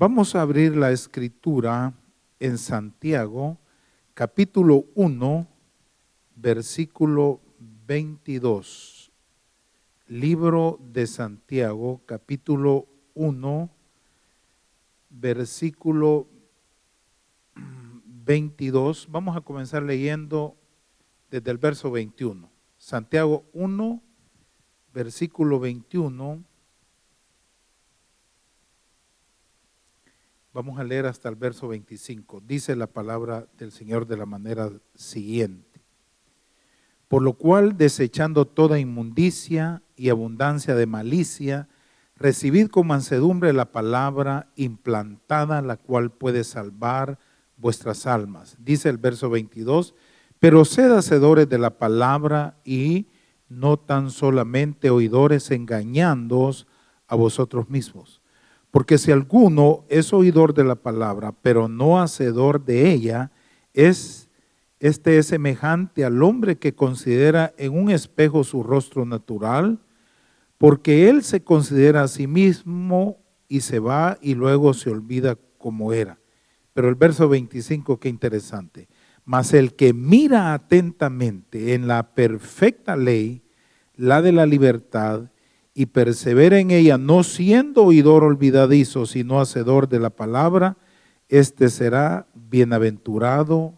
Vamos a abrir la escritura en Santiago, capítulo 1, versículo 22. Libro de Santiago, capítulo 1, versículo 22. Vamos a comenzar leyendo desde el verso 21. Santiago 1, versículo 21. Vamos a leer hasta el verso 25. Dice la palabra del Señor de la manera siguiente. Por lo cual, desechando toda inmundicia y abundancia de malicia, recibid con mansedumbre la palabra implantada, la cual puede salvar vuestras almas. Dice el verso 22, pero sed hacedores de la palabra y no tan solamente oidores, engañándoos a vosotros mismos. Porque si alguno es oidor de la palabra, pero no hacedor de ella, este es semejante al hombre que considera en un espejo su rostro natural, porque él se considera a sí mismo y se va y luego se olvida como era. Pero el verso 25, qué interesante. Mas el que mira atentamente en la perfecta ley, la de la libertad, y persevera en ella, no siendo oidor olvidadizo, sino hacedor de la palabra, este será bienaventurado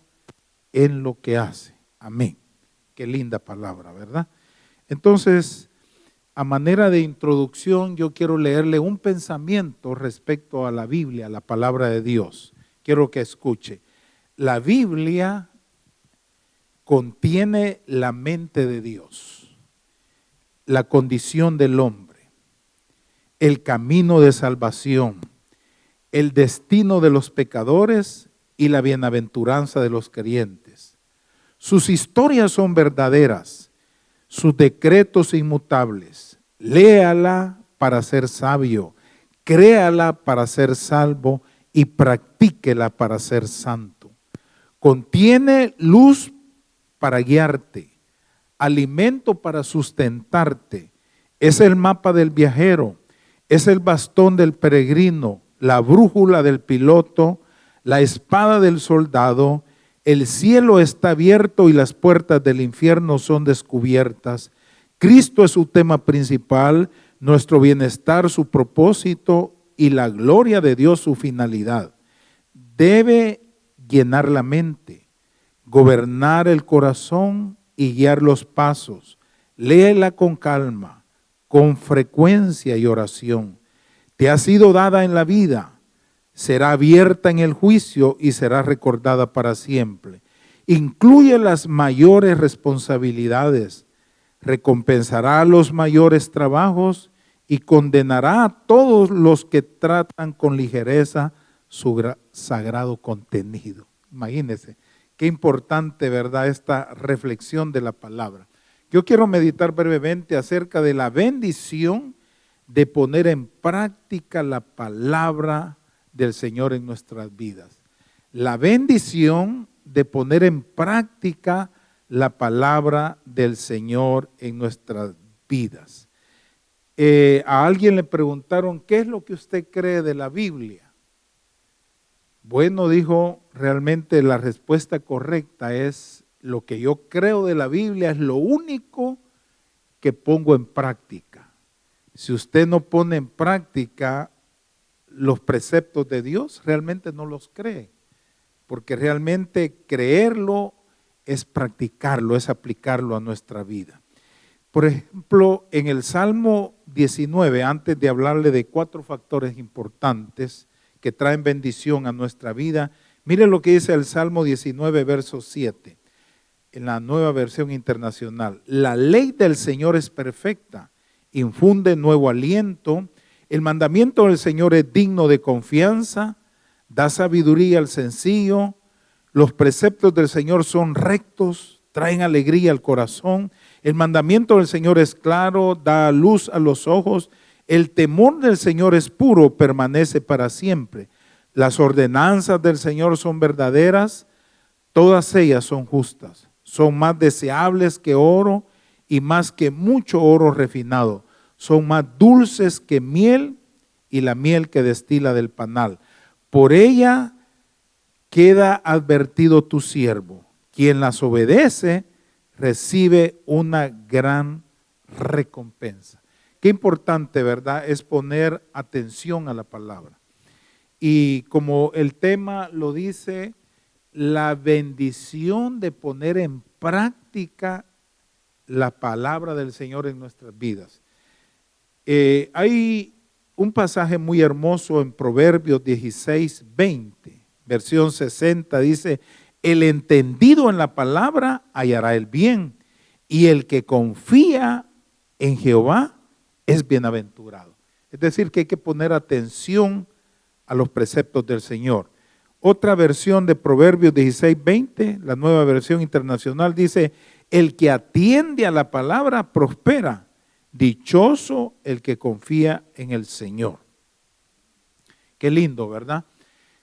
en lo que hace. Amén. Qué linda palabra, ¿verdad? Entonces, a manera de introducción, yo quiero leerle un pensamiento respecto a la Biblia, la palabra de Dios. Quiero que escuche. La Biblia contiene la mente de Dios, la condición del hombre, el camino de salvación, el destino de los pecadores y la bienaventuranza de los creyentes. Sus historias son verdaderas, sus decretos inmutables. Léala para ser sabio, créala para ser salvo y practíquela para ser santo. Contiene luz para guiarte, alimento para sustentarte, es el mapa del viajero, es el bastón del peregrino, la brújula del piloto, la espada del soldado. El cielo está abierto y las puertas del infierno son descubiertas. Cristo es su tema principal, nuestro bienestar su propósito y la gloria de Dios su finalidad. Debe llenar la mente, gobernar el corazón y guiar los pasos. Léela con calma, con frecuencia y oración. Te ha sido dada en la vida, será abierta en el juicio y será recordada para siempre. Incluye las mayores responsabilidades, recompensará los mayores trabajos y condenará a todos los que tratan con ligereza su sagrado contenido. Imagínense. Qué importante, ¿verdad?, esta reflexión de la palabra. Yo quiero meditar brevemente acerca de la bendición de poner en práctica la palabra del Señor en nuestras vidas. La bendición de poner en práctica la palabra del Señor en nuestras vidas. A alguien le preguntaron, ¿qué es lo que usted cree de la Biblia? Bueno, dijo, realmente la respuesta correcta es: lo que yo creo de la Biblia es lo único que pongo en práctica. Si usted no pone en práctica los preceptos de Dios, realmente no los cree, porque realmente creerlo es practicarlo, es aplicarlo a nuestra vida. Por ejemplo, en el Salmo 19, antes de hablarle de 4 factores importantes que traen bendición a nuestra vida, mire lo que dice el Salmo 19, verso 7, en la Nueva Versión Internacional. La ley del Señor es perfecta, infunde nuevo aliento. El mandamiento del Señor es digno de confianza, da sabiduría al sencillo. Los preceptos del Señor son rectos, traen alegría al corazón. El mandamiento del Señor es claro, da luz a los ojos. El temor del Señor es puro, permanece para siempre. Las ordenanzas del Señor son verdaderas, todas ellas son justas. Son más deseables que oro y más que mucho oro refinado. Son más dulces que miel y la miel que destila del panal. Por ella queda advertido tu siervo. Quien las obedece recibe una gran recompensa. Qué importante, ¿verdad? Es poner atención a la palabra. Y como el tema lo dice, la bendición de poner en práctica la palabra del Señor en nuestras vidas. Hay un pasaje muy hermoso en Proverbios 16, 20, versión 60, dice: el entendido en la palabra hallará el bien, y el que confía en Jehová es bienaventurado. Es decir, que hay que poner atención a los preceptos del Señor. Otra versión de Proverbios 16, 20, la Nueva Versión Internacional, dice: el que atiende a la palabra prospera, dichoso el que confía en el Señor. Qué lindo, ¿verdad?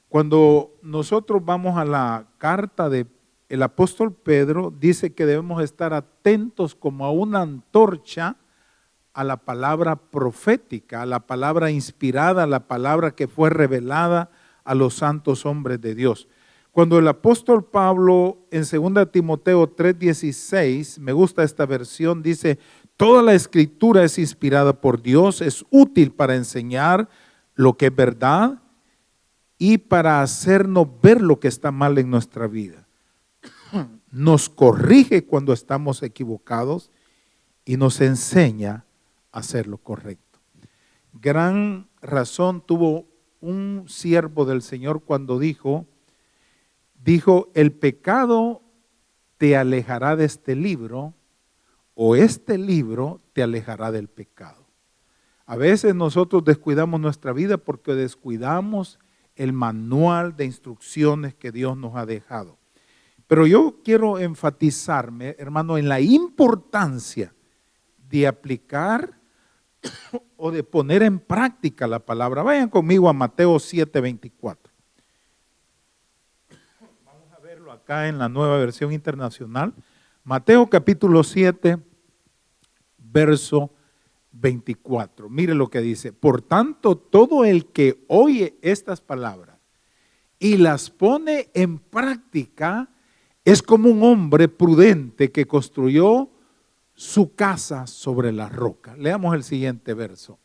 Cuando nosotros vamos a la carta del apóstol Pedro, dice que debemos estar atentos como a una antorcha a la palabra profética, a la palabra inspirada, a la palabra que fue revelada a los santos hombres de Dios. Cuando el apóstol Pablo en 2 Timoteo 3:16, me gusta esta versión, dice: toda la escritura es inspirada por Dios, es útil para enseñar lo que es verdad y para hacernos ver lo que está mal en nuestra vida. Nos corrige cuando estamos equivocados y nos enseña a hacer lo correcto. Gran razón tuvo un siervo del Señor cuando dijo: el pecado te alejará de este libro, o este libro te alejará del pecado. A veces nosotros descuidamos nuestra vida porque descuidamos el manual de instrucciones que Dios nos ha dejado. Pero yo quiero enfatizarme, hermano, en la importancia de aplicar o de poner en práctica la palabra. Vayan conmigo a Mateo 7:24. Vamos a verlo acá en la Nueva Versión Internacional. Mateo capítulo 7, verso 24. Mire lo que dice: por tanto, todo el que oye estas palabras y las pone en práctica es como un hombre prudente que construyó su casa sobre la roca. Leamos el siguiente verso.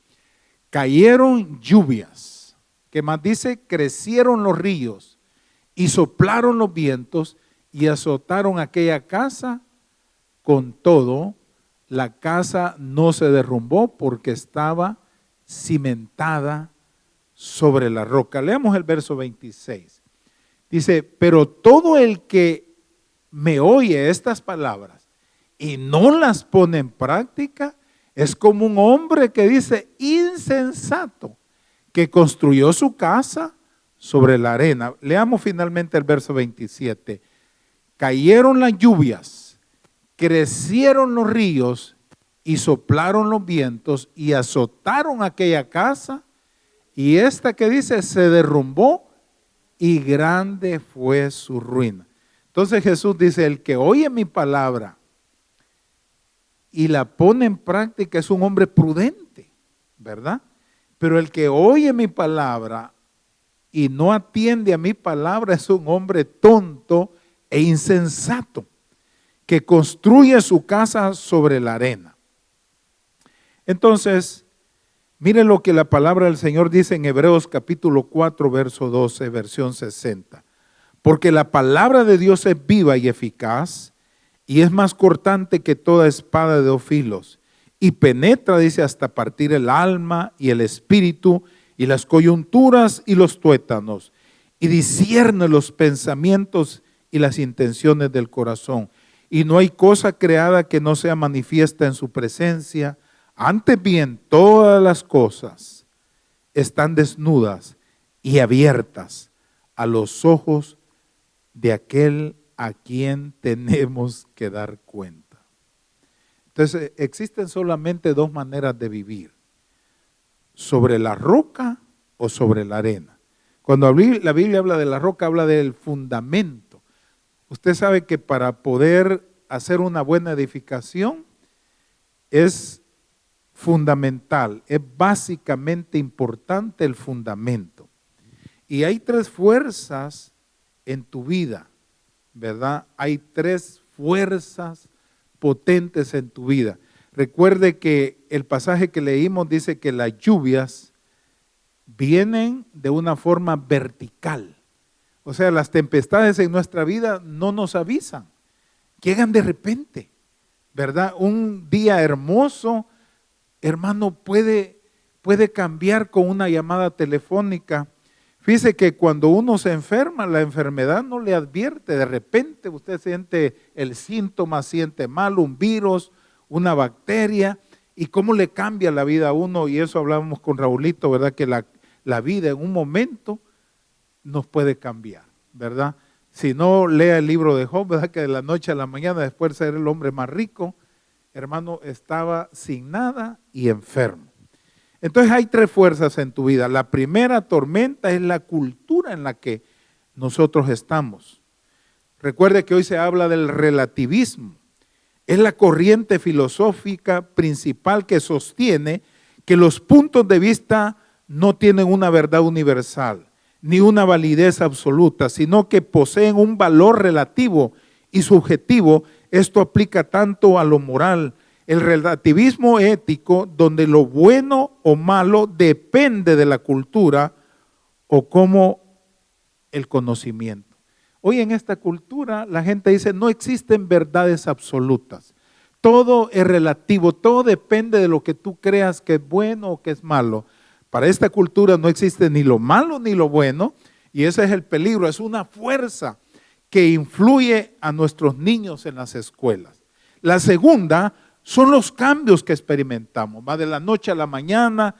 Cayeron lluvias, que más dice, crecieron los ríos y soplaron los vientos y azotaron aquella casa. Con todo, la casa no se derrumbó porque estaba cimentada sobre la roca. Leamos el verso 26. Dice: pero todo el que me oye estas palabras y no las pone en práctica es como un hombre que dice insensato, que construyó su casa sobre la arena. Leamos finalmente el verso 27. Cayeron las lluvias, crecieron los ríos y soplaron los vientos y azotaron aquella casa, y esta que dice se derrumbó y grande fue su ruina. Entonces Jesús dice: el que oye mi palabra y la pone en práctica es un hombre prudente, ¿verdad? Pero el que oye mi palabra y no atiende a mi palabra es un hombre tonto e insensato, que construye su casa sobre la arena. Entonces, mire lo que la palabra del Señor dice en Hebreos capítulo 4, verso 12, versión 60. Porque la palabra de Dios es viva y eficaz, y es más cortante que toda espada de dos filos, y penetra, dice, hasta partir el alma y el espíritu, y las coyunturas y los tuétanos, y discierne los pensamientos y las intenciones del corazón. Y no hay cosa creada que no sea manifiesta en su presencia. Antes bien, todas las cosas están desnudas y abiertas a los ojos de aquel a quien tenemos que dar cuenta. Entonces, existen solamente dos maneras de vivir: sobre la roca o sobre la arena. Cuando la Biblia habla de la roca, habla del fundamento. Usted sabe que para poder hacer una buena edificación es fundamental, es básicamente importante el fundamento. Y hay tres fuerzas en tu vida, ¿verdad? Hay tres fuerzas potentes en tu vida. Recuerde que el pasaje que leímos dice que las lluvias vienen de una forma vertical. O sea, las tempestades en nuestra vida no nos avisan, llegan de repente, ¿verdad? Un día hermoso, hermano, puede cambiar con una llamada telefónica. Fíjese que cuando uno se enferma, la enfermedad no le advierte. De repente usted siente el síntoma, siente mal, un virus, una bacteria, y cómo le cambia la vida a uno. Y eso hablábamos con Raulito, ¿verdad? Que la vida en un momento nos puede cambiar, ¿verdad? Si no, lea el libro de Job, ¿verdad? Que de la noche a la mañana, después de ser el hombre más rico, hermano, estaba sin nada y enfermo. Entonces hay tres fuerzas en tu vida. La primera tormenta es la cultura en la que nosotros estamos. Recuerde que hoy se habla del relativismo. Es la corriente filosófica principal que sostiene que los puntos de vista no tienen una verdad universal, ni una validez absoluta, sino que poseen un valor relativo y subjetivo. Esto aplica tanto a lo moral. El relativismo ético, donde lo bueno o malo depende de la cultura o como el conocimiento. Hoy en esta cultura la gente dice no existen verdades absolutas. Todo es relativo, todo depende de lo que tú creas que es bueno o que es malo. Para esta cultura no existe ni lo malo ni lo bueno, y ese es el peligro, es una fuerza que influye a nuestros niños en las escuelas. La segunda son los cambios que experimentamos, va de la noche a la mañana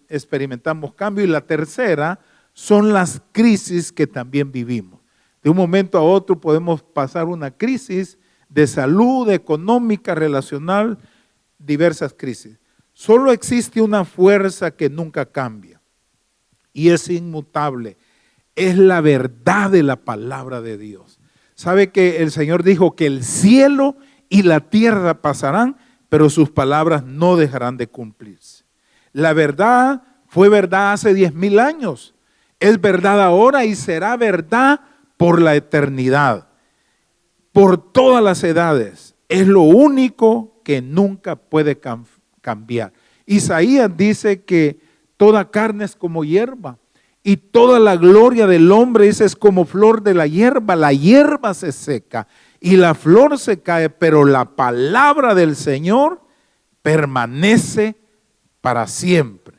experimentamos cambios, y la tercera son las crisis que también vivimos. De un momento a otro podemos pasar una crisis de salud, económica, relacional, diversas crisis. Solo existe una fuerza que nunca cambia y es inmutable. Es la verdad de la palabra de Dios. ¿Sabe que el Señor dijo que el cielo y la tierra pasarán, pero sus palabras no dejarán de cumplirse? La verdad fue verdad hace 10,000 años. Es verdad ahora y será verdad por la eternidad, por todas las edades. Es lo único que nunca puede cambiar. Isaías dice que toda carne es como hierba y toda la gloria del hombre, dice, es como flor de la hierba se seca y la flor se cae, pero la palabra del Señor permanece para siempre.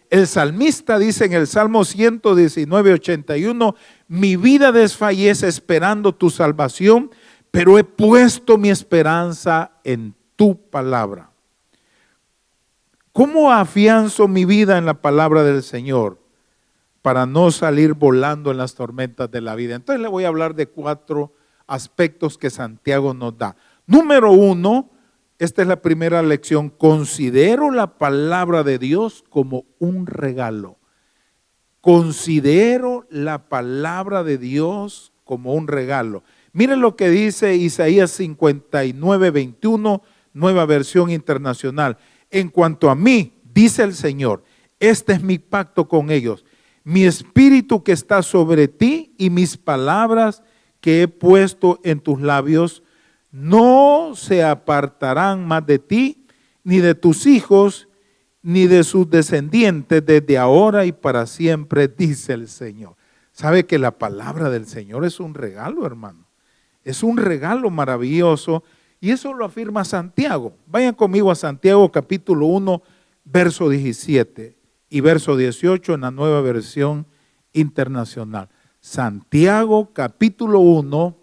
El salmista dice en el Salmo 119:81, mi vida desfallece esperando tu salvación, pero he puesto mi esperanza en tu palabra. ¿Cómo afianzo mi vida en la palabra del Señor para no salir volando en las tormentas de la vida? Entonces le voy a hablar de 4 aspectos que Santiago nos da. Número 1, esta es la primera lección: considero la palabra de Dios como un regalo. Considero la palabra de Dios como un regalo. Miren lo que dice Isaías 59:21, nueva versión internacional. En cuanto a mí, dice el Señor, este es mi pacto con ellos. Mi espíritu que está sobre ti y mis palabras que he puesto en tus labios no se apartarán más de ti, ni de tus hijos, ni de sus descendientes, desde ahora y para siempre, dice el Señor. ¿Sabe que la palabra del Señor es un regalo, hermano? Es un regalo maravilloso, y eso lo afirma Santiago. Vayan conmigo a Santiago capítulo 1, verso 17 y verso 18 en la nueva versión internacional. Santiago capítulo 1,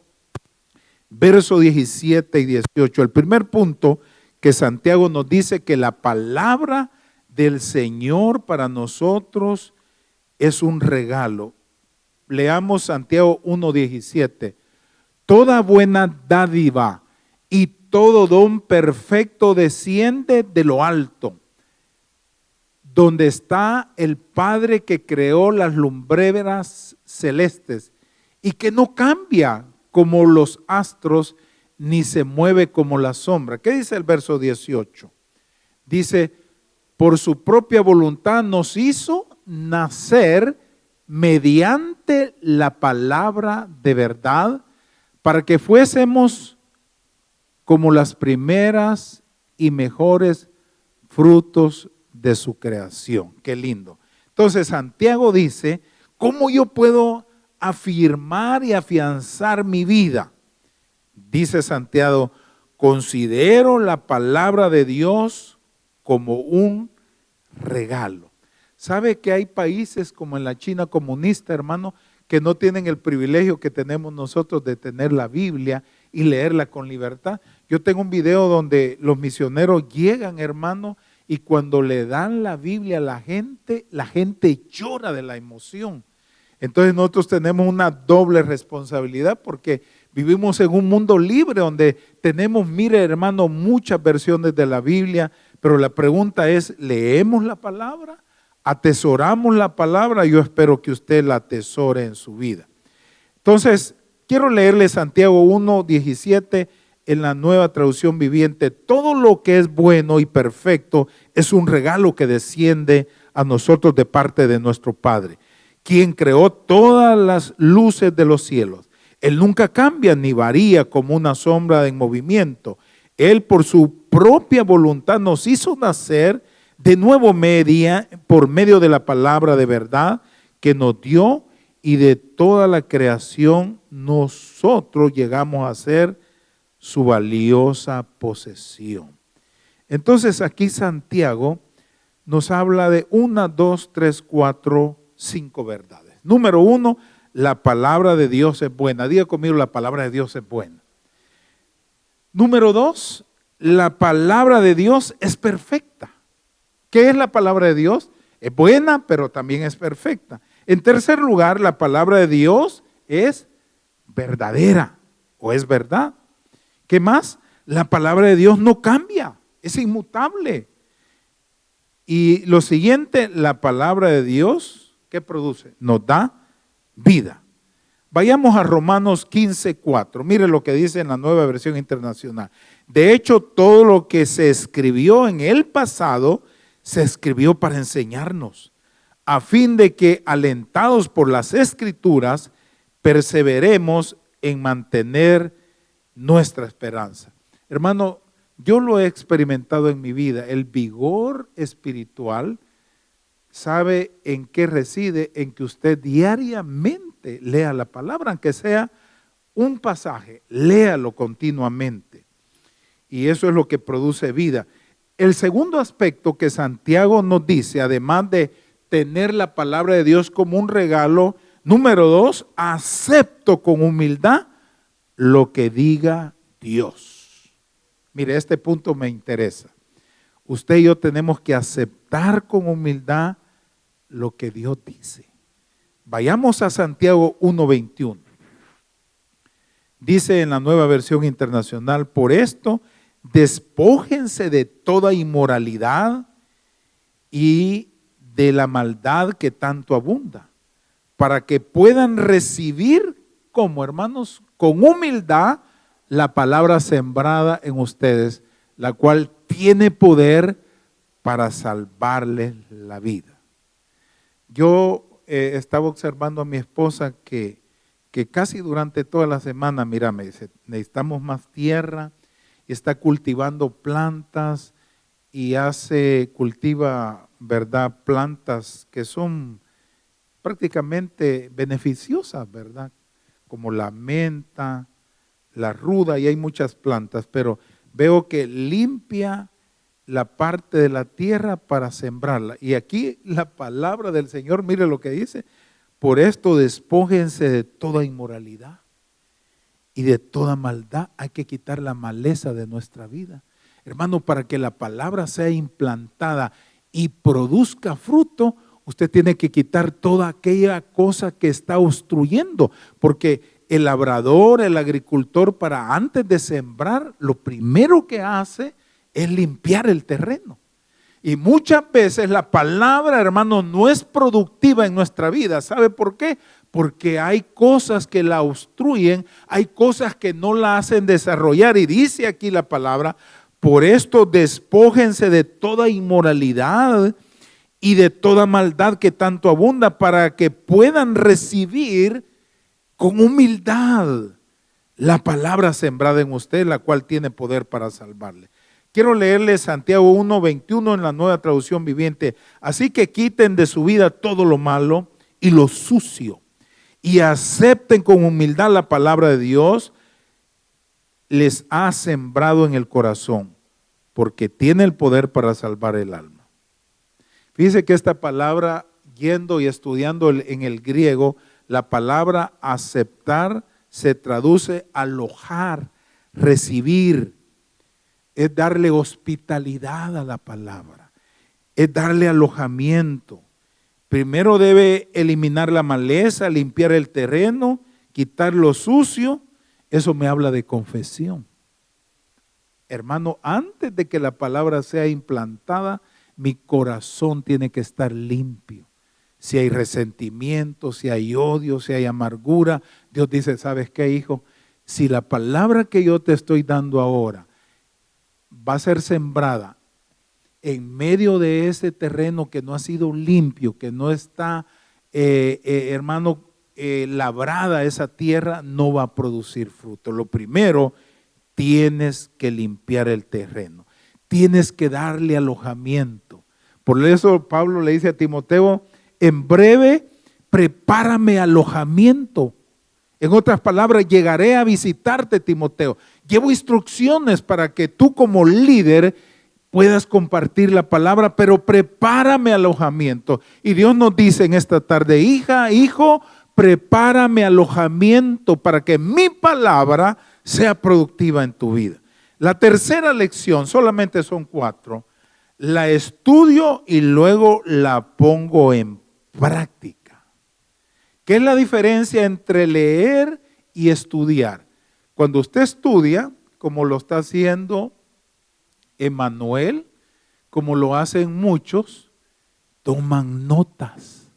verso 17 y 18. El primer punto que Santiago nos dice que la palabra del Señor para nosotros es un regalo. Leamos Santiago 1:17. Toda buena dádiva y todo don perfecto desciende de lo alto, donde está el Padre que creó las lumbreras celestes y que no cambia como los astros ni se mueve como la sombra. ¿Qué dice el verso 18? Dice, por su propia voluntad nos hizo nacer mediante la palabra de verdad, para que fuésemos como las primeras y mejores frutos de su creación. Qué lindo. Entonces Santiago dice, ¿cómo yo puedo afirmar y afianzar mi vida? Dice Santiago, considero la palabra de Dios como un regalo. ¿Sabe que hay países como en la China comunista, hermano, que no tienen el privilegio que tenemos nosotros de tener la Biblia y leerla con libertad? Yo tengo un video donde los misioneros llegan, hermano, y cuando le dan la Biblia a la gente llora de la emoción. Entonces nosotros tenemos una doble responsabilidad porque vivimos en un mundo libre donde tenemos, mire hermano, muchas versiones de la Biblia, pero la pregunta es, ¿leemos la palabra? ¿Atesoramos la palabra? Yo espero que usted la atesore en su vida. Entonces, quiero leerle Santiago 1:17 en la Nueva Traducción Viviente. Todo lo que es bueno y perfecto es un regalo que desciende a nosotros de parte de nuestro Padre, quien creó todas las luces de los cielos. Él nunca cambia ni varía como una sombra en movimiento. Él por su propia voluntad nos hizo nacer de nuevo por medio de la palabra de verdad que nos dio, y de toda la creación nosotros llegamos a ser su valiosa posesión. Entonces aquí Santiago nos habla de 1, 2, 3, 4, 5 verdades. Número 1, la palabra de Dios es buena. Diga conmigo, la palabra de Dios es buena. Número 2, la palabra de Dios es perfecta. ¿Qué es la palabra de Dios? Es buena, pero también es perfecta. En tercer lugar, la palabra de Dios es verdadera o es verdad. ¿Qué más? La palabra de Dios no cambia, es inmutable. Y lo siguiente, la palabra de Dios, ¿qué produce? Nos da vida. Vayamos a Romanos 15:4. Mire lo que dice en la Nueva Versión Internacional. De hecho, todo lo que se escribió en el pasado se escribió para enseñarnos, a fin de que, alentados por las Escrituras, perseveremos en mantener nuestra esperanza. Hermano, yo lo he experimentado en mi vida. El vigor espiritual, ¿sabe en qué reside? En que usted diariamente lea la palabra, aunque sea un pasaje, léalo continuamente. Y eso es lo que produce vida. El segundo aspecto que Santiago nos dice, además de tener la palabra de Dios como un regalo, número 2, acepto con humildad lo que diga Dios. Mire, este punto me interesa. Usted y yo tenemos que aceptar con humildad lo que Dios dice. Vayamos a Santiago 1:21. Dice en la Nueva Versión Internacional, por esto, despójense de toda inmoralidad y de la maldad que tanto abunda, para que puedan recibir, como hermanos, con humildad, la palabra sembrada en ustedes, la cual tiene poder para salvarles la vida. Yo estaba observando a mi esposa que casi durante toda la semana, mira, me dice, necesitamos más tierra, y está cultivando plantas y cultiva, ¿verdad?, plantas que son prácticamente beneficiosas, ¿verdad? Como la menta, la ruda, y hay muchas plantas, pero veo que limpia la parte de la tierra para sembrarla. Y aquí la palabra del Señor, mire lo que dice, por esto despójense de toda inmoralidad y de toda maldad. Hay que quitar la maleza de nuestra vida. Hermano, para que la palabra sea implantada y produzca fruto, usted tiene que quitar toda aquella cosa que está obstruyendo, porque el labrador, el agricultor, para antes de sembrar, lo primero que hace es limpiar el terreno. Y muchas veces la palabra, hermano, no es productiva en nuestra vida. ¿Sabe por qué? Porque hay cosas que la obstruyen, hay cosas que no la hacen desarrollar. Y dice aquí la palabra, por esto despójense de toda inmoralidad y de toda maldad que tanto abunda, para que puedan recibir con humildad la palabra sembrada en usted, la cual tiene poder para salvarle. Quiero leerle Santiago 1:21 en la Nueva Traducción Viviente. Así que quiten de su vida todo lo malo y lo sucio, y acepten con humildad la palabra de Dios, les ha sembrado en el corazón, porque tiene el poder para salvar el alma. Fíjese que esta palabra, yendo y estudiando en el griego, la palabra aceptar se traduce alojar, recibir, es darle hospitalidad a la palabra, es darle alojamiento. Primero debe eliminar la maleza, limpiar el terreno, quitar lo sucio. Eso me habla de confesión. Hermano, antes de que la palabra sea implantada, mi corazón tiene que estar limpio. Si hay resentimiento, si hay odio, si hay amargura, Dios dice, ¿sabes qué, hijo? Si la palabra que yo te estoy dando ahora va a ser sembrada en medio de ese terreno que no ha sido limpio, que no está, hermano, labrada esa tierra, no va a producir fruto. Lo primero, tienes que limpiar el terreno, tienes que darle alojamiento. Por eso Pablo le dice a Timoteo, en breve prepárame alojamiento. En otras palabras, llegaré a visitarte, Timoteo. Llevo instrucciones para que tú como líder puedas compartir la palabra, pero prepárame alojamiento. Y Dios nos dice en esta tarde, hija, hijo, prepárame alojamiento para que mi palabra sea productiva en tu vida. La tercera lección, solamente son 4, la estudio y luego la pongo en práctica. ¿Qué es la diferencia entre leer y estudiar? Cuando usted estudia, como lo está haciendo Emmanuel, como lo hacen muchos, toman notas.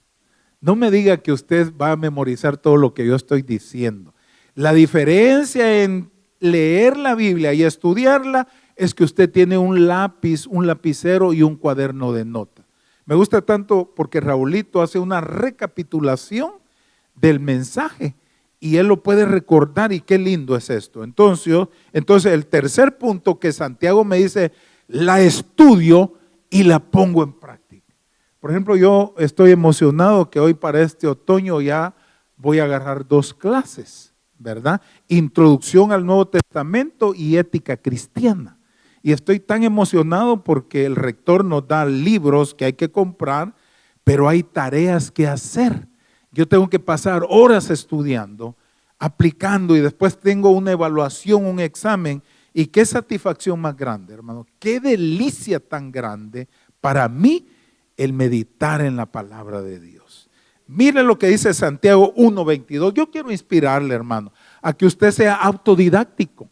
No me diga que usted va a memorizar todo lo que yo estoy diciendo. La diferencia en leer la Biblia y estudiarla es que usted tiene un lápiz, un lapicero y un cuaderno de notas. Me gusta tanto porque Raulito hace una recapitulación del mensaje y él lo puede recordar, y qué lindo es esto. Entonces el tercer punto que Santiago me dice, la estudio y la pongo en práctica. Por ejemplo, yo estoy emocionado que hoy para este otoño ya voy a agarrar 2 clases, ¿verdad? Introducción al Nuevo Testamento y ética cristiana. Y estoy tan emocionado porque el rector nos da libros que hay que comprar, pero hay tareas que hacer. Yo tengo que pasar horas estudiando, aplicando, y después tengo una evaluación, un examen. Y qué satisfacción más grande, hermano. Qué delicia tan grande para mí el meditar en la palabra de Dios. Mire lo que dice Santiago 1:22. Yo quiero inspirarle, hermano, a que usted sea autodidáctico.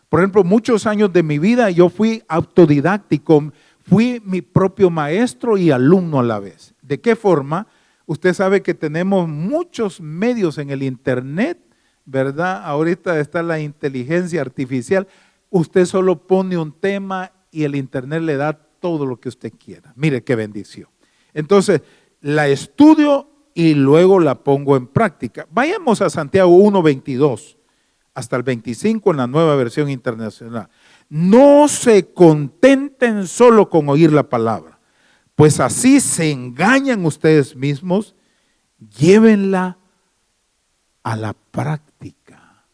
Por ejemplo, muchos años de mi vida yo fui autodidáctico, fui mi propio maestro y alumno a la vez. ¿De qué forma? Usted sabe que tenemos muchos medios en el internet, ¿verdad? Ahorita está la inteligencia artificial. Usted solo pone un tema y el internet le da todo lo que usted quiera. Mire qué bendición. Entonces, la estudio y luego la pongo en práctica. Vayamos a Santiago 1:22 hasta el 25 en la Nueva Versión Internacional. No se contenten solo con oír la palabra, pues así se engañan ustedes mismos. Llévenla a la práctica.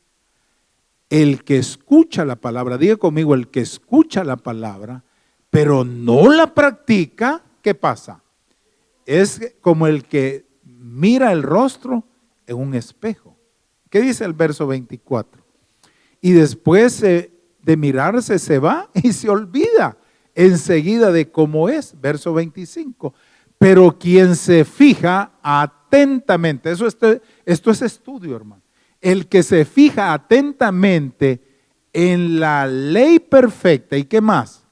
El que escucha la palabra, diga conmigo, el que escucha la palabra, pero no la practica, ¿qué pasa? Es como el que mira el rostro en un espejo. ¿Qué dice el verso 24? Y después de mirarse se va y se olvida enseguida de cómo es. Verso 25. Pero quien se fija atentamente, esto es estudio, hermano. El que se fija atentamente en la ley perfecta, ¿y qué más?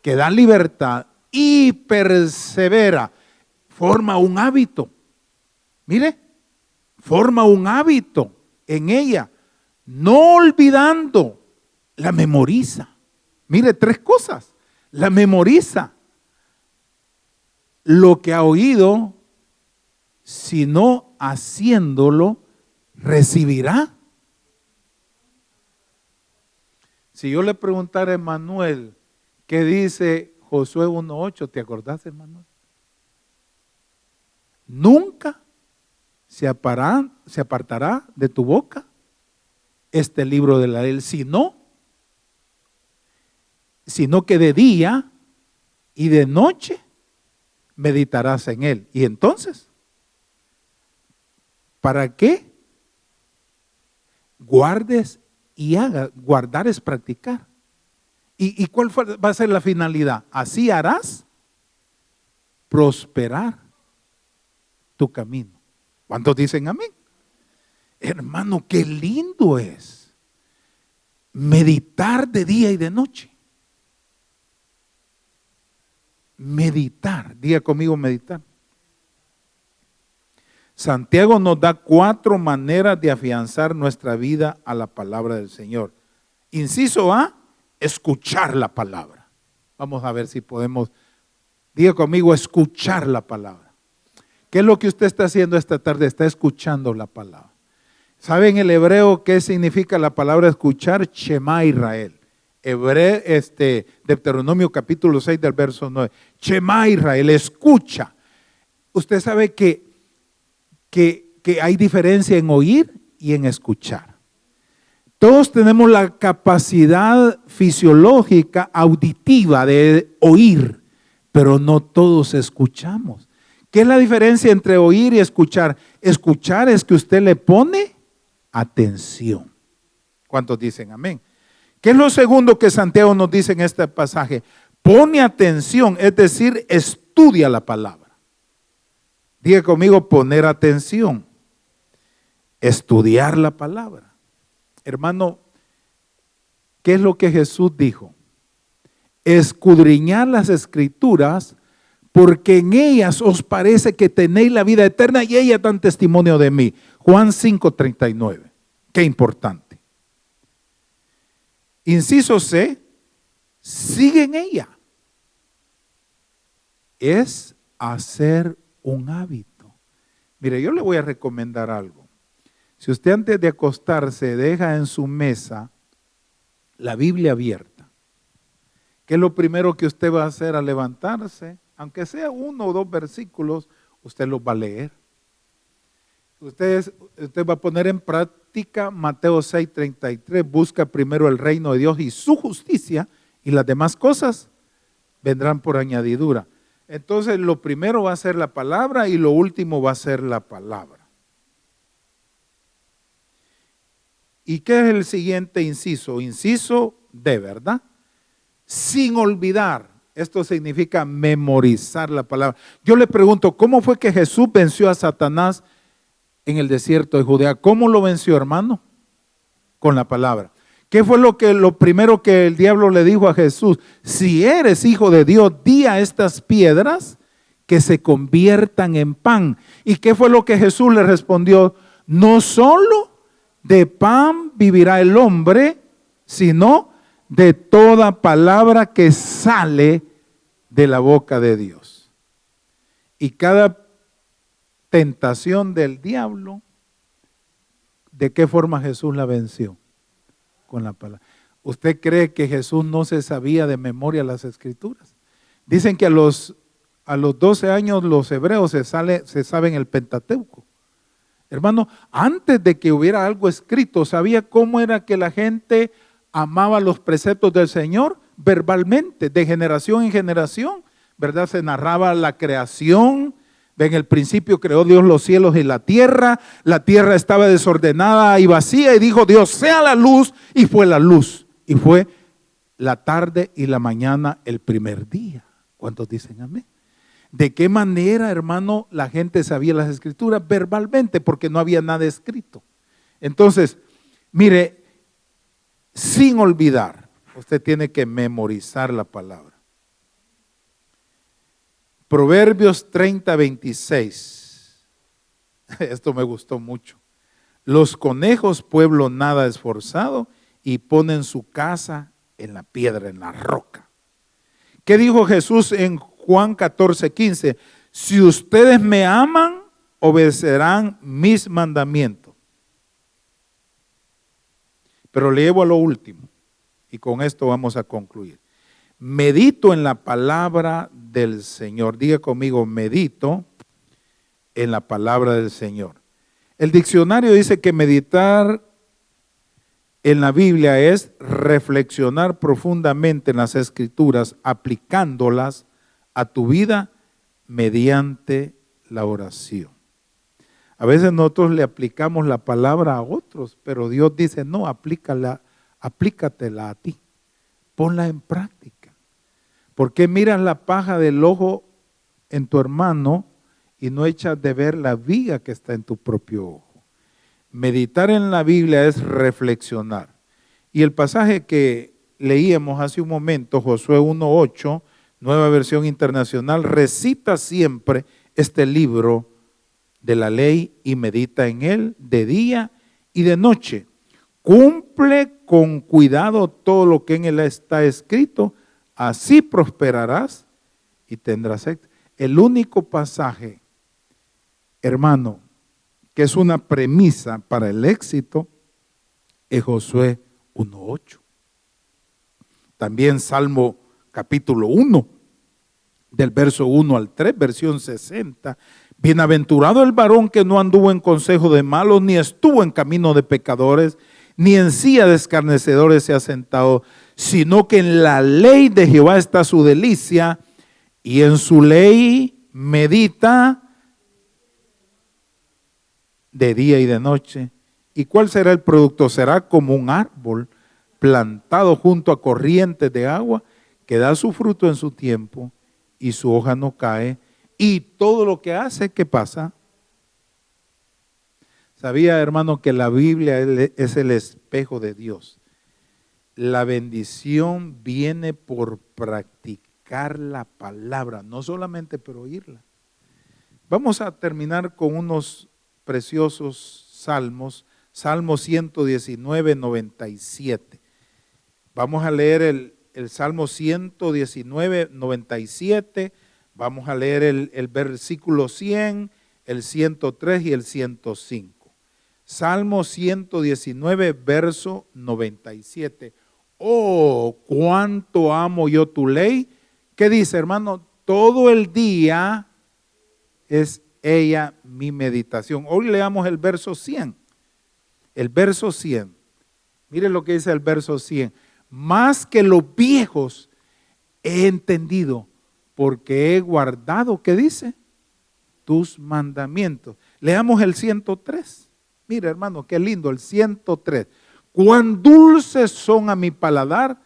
Que da libertad y persevera, forma un hábito. Mire, forma un hábito en ella, no olvidando, la memoriza. Mire, 3 cosas. La memoriza. lo que ha oído, sino haciéndolo, recibirá. Si yo le preguntara a Emanuel, ¿qué dice Josué 1:8? ¿Te acordás, Emanuel? Nunca se apartará de tu boca este libro de la ley, sino que de día y de noche meditarás en él. Y entonces, ¿para qué? Guardes y hagas. Guardar es practicar. ¿Y cuál va a ser la finalidad? Así harás prosperar tu camino. ¿Cuántos dicen amén? Hermano, qué lindo es meditar de día y de noche. Meditar, diga conmigo meditar. Santiago nos da 4 maneras de afianzar nuestra vida a la palabra del Señor. Inciso A, escuchar la palabra. Vamos a ver si podemos, diga conmigo, escuchar la palabra. ¿Qué es lo que usted está haciendo esta tarde? Está escuchando la palabra. ¿Sabe en el hebreo qué significa la palabra escuchar? Shema Israel. Deuteronomio capítulo 6 del verso 9. Shema Israel, escucha. Usted sabe que hay diferencia en oír y en escuchar. Todos tenemos la capacidad fisiológica auditiva de oír, pero no todos escuchamos. ¿Qué es la diferencia entre oír y escuchar? Escuchar es que usted le pone atención. ¿Cuántos dicen amén? ¿Qué es lo segundo que Santiago nos dice en este pasaje? Pone atención, es decir, estudia la palabra. Diga conmigo, poner atención. Estudiar la palabra. Hermano, ¿qué es lo que Jesús dijo? Escudriñar las escrituras, porque en ellas os parece que tenéis la vida eterna y ellas dan testimonio de mí. Juan 5:39. Qué importante. Inciso C, sigue en ella. Es hacer un hábito. Mire, yo le voy a recomendar algo. Si usted antes de acostarse deja en su mesa la Biblia abierta, ¿qué es lo primero que usted va a hacer al levantarse? Aunque sea 1 o 2 versículos, usted los va a leer. Usted va a poner en práctica Mateo 6:33, busca primero el reino de Dios y su justicia, y las demás cosas vendrán por añadidura. Entonces lo primero va a ser la palabra y lo último va a ser la palabra. ¿Y qué es el siguiente inciso? Inciso D, ¿verdad? Sin olvidar. Esto significa memorizar la palabra. Yo le pregunto, ¿cómo fue que Jesús venció a Satanás en el desierto de Judea? ¿Cómo lo venció, hermano? Con la palabra. ¿Qué fue lo primero que el diablo le dijo a Jesús? Si eres hijo de Dios, di a estas piedras que se conviertan en pan. ¿Y qué fue lo que Jesús le respondió? No solo de pan vivirá el hombre, sino de toda palabra que sale de la boca de Dios. Y cada tentación del diablo, ¿de qué forma Jesús la venció? Con la palabra. ¿Usted cree que Jesús no se sabía de memoria las escrituras? Dicen que a los 12 años los hebreos se saben el Pentateuco. Hermano, antes de que hubiera algo escrito, ¿sabía cómo era que la gente amaba los preceptos del Señor? Verbalmente, de generación en generación, ¿verdad? Se narraba la creación. En el principio creó Dios los cielos y la tierra estaba desordenada y vacía y dijo Dios, sea la luz, y fue la luz. Y fue la tarde y la mañana el primer día. ¿Cuántos dicen amén? ¿De qué manera, hermano, la gente sabía las escrituras? Verbalmente, porque no había nada escrito. Entonces, mire, sin olvidar, usted tiene que memorizar la palabra. Proverbios 30:26. Esto me gustó mucho. Los conejos, pueblo nada esforzado, y ponen su casa en la piedra, en la roca. ¿Qué dijo Jesús en Juan 14:15. Si ustedes me aman, obedecerán mis mandamientos. Pero le llevo a lo último, y con esto vamos a concluir. Medito en la palabra del Señor. Diga conmigo, medito en la palabra del Señor. El diccionario dice que meditar en la Biblia es reflexionar profundamente en las Escrituras, aplicándolas a tu vida mediante la oración. A veces nosotros le aplicamos la palabra a otros, pero Dios dice, no, aplícatela a ti, ponla en práctica. ¿Por qué miras la paja del ojo en tu hermano y no echas de ver la viga que está en tu propio ojo? Meditar en la Biblia es reflexionar. Y el pasaje que leíamos hace un momento, Josué 1:8, Nueva Versión Internacional, recita siempre este libro de la ley y medita en él de día y de noche. Cumple con cuidado todo lo que en él está escrito, así prosperarás y tendrás éxito. El único pasaje, hermano, que es una premisa para el éxito, es Josué 1:8. También Salmo capítulo 1, del verso 1 al 3, versión 60. Bienaventurado el varón que no anduvo en consejo de malos, ni estuvo en camino de pecadores, ni en silla de escarnecedores se ha sentado, sino que en la ley de Jehová está su delicia, y en su ley medita de día y de noche. ¿Y cuál será el producto? Será como un árbol plantado junto a corrientes de agua, que da su fruto en su tiempo, y su hoja no cae, y todo lo que hace, ¿qué pasa? ¿Sabía, hermano, que la Biblia es el espejo de Dios? La bendición viene por practicar la palabra, no solamente por oírla. Vamos a terminar con unos preciosos salmos. Salmo 119, 97. Vamos a leer el Salmo 119, 97. Vamos a leer el versículo 100, el 103 y el 105. Salmo 119, verso 97. Oh, cuánto amo yo tu ley. ¿Qué dice, hermano? Todo el día es ella mi meditación. Hoy leamos el verso 100. El verso 100. Mire lo que dice el verso 100. Más que los viejos he entendido, porque he guardado, ¿qué dice? Tus mandamientos. Leamos el 103. Mire, hermano, qué lindo el 103. Cuán dulces son a mi paladar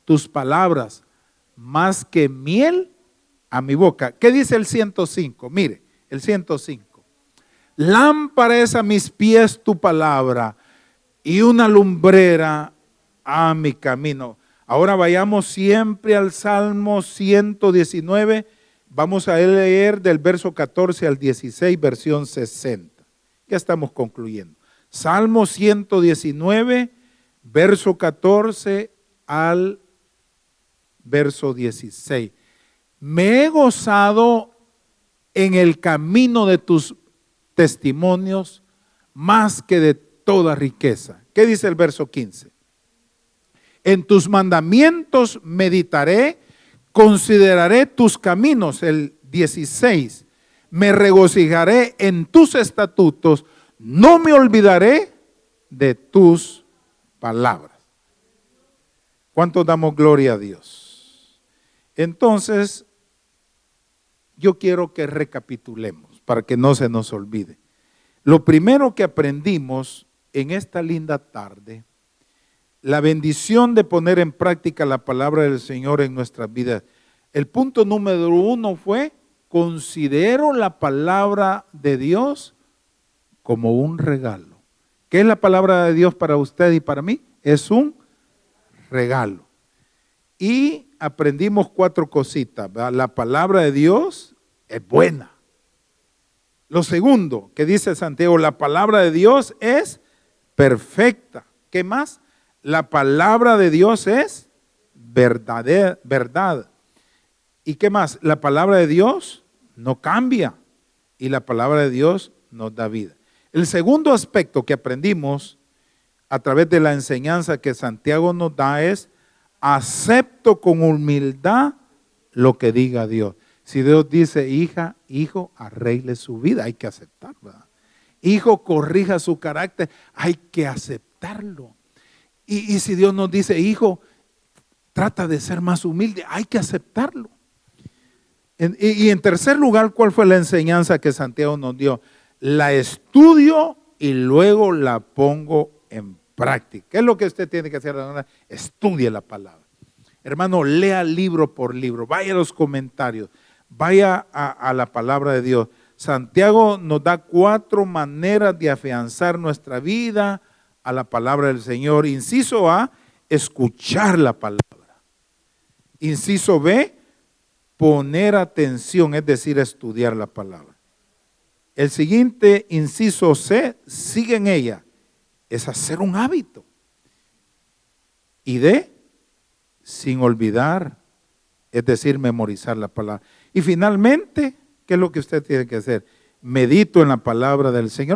tus palabras, más que miel a mi boca. ¿Qué dice el 105? Mire, el 105. Lámpara es a mis pies tu palabra y una lumbrera a mi camino. Ahora vayamos siempre al Salmo 119. Vamos a leer del verso 14 al 16, versión 60. Ya estamos concluyendo. Salmo 119, verso 14 al verso 16. Me he gozado en el camino de tus testimonios más que de toda riqueza. ¿Qué dice el verso 15? En tus mandamientos meditaré, consideraré tus caminos. El 16. Me regocijaré en tus estatutos, no me olvidaré de tus palabras. ¿Cuánto damos gloria a Dios? Entonces, yo quiero que recapitulemos para que no se nos olvide. Lo primero que aprendimos en esta linda tarde, la bendición de poner en práctica la palabra del Señor en nuestras vidas. El punto número 1 fue: considero la palabra de Dios como un regalo. ¿Qué es la palabra de Dios para usted y para mí? Es un regalo. Y aprendimos 4 cositas, ¿verdad? La palabra de Dios es buena. Lo segundo que dice Santiago, la palabra de Dios es perfecta. ¿Qué más? La palabra de Dios es verdad. ¿Y qué más? La palabra de Dios no cambia y la palabra de Dios nos da vida. El segundo aspecto que aprendimos a través de la enseñanza que Santiago nos da es: acepto con humildad lo que diga Dios. Si Dios dice, hija, hijo, arregle su vida, hay que aceptarlo, ¿verdad? Hijo, corrija su carácter, hay que aceptarlo. Y si Dios nos dice, hijo, trata de ser más humilde, hay que aceptarlo. Y en tercer lugar, ¿cuál fue la enseñanza que Santiago nos dio? La estudio y luego la pongo en práctica. ¿Qué es lo que usted tiene que hacer? Estudie la palabra. Hermano, lea libro por libro, vaya a los comentarios, vaya a la palabra de Dios. Santiago nos da 4 maneras de afianzar nuestra vida a la palabra del Señor. Inciso A, escuchar la palabra. Inciso B, poner atención, es decir, estudiar la palabra. El siguiente, inciso C, sigue en ella, es hacer un hábito. Y D, sin olvidar, es decir, memorizar la palabra. Y finalmente, ¿qué es lo que usted tiene que hacer? Medito en la palabra del Señor.